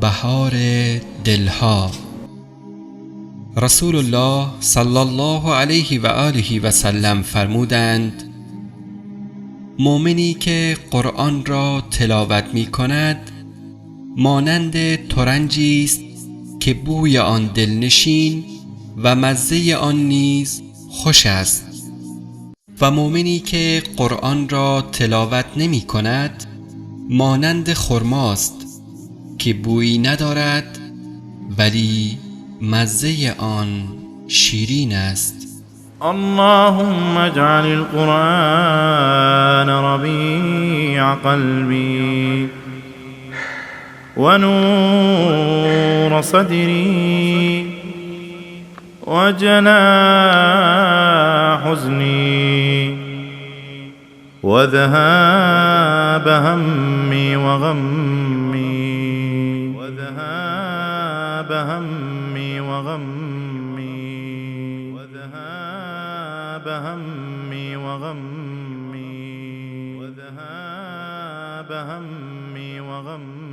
بهار دلها. رسول الله صلی الله علیه و آله و سلم فرمودند: مؤمنی که قرآن را تلاوت می کند مانند ترنجی است که بوی آن دلنشین و مزه آن نیز خوش است، و مؤمنی که قرآن را تلاوت نمی کند مانند خرماست که بویی ندارد ولی مزه آن شیرین است. اللهم اجعل القرآن ربيع قلبي ونور صدري وجلاء حزني وذهاب همي وغمي وذهاب همي وغمي وذهاب همي وغمي وذهاب همي وغمي.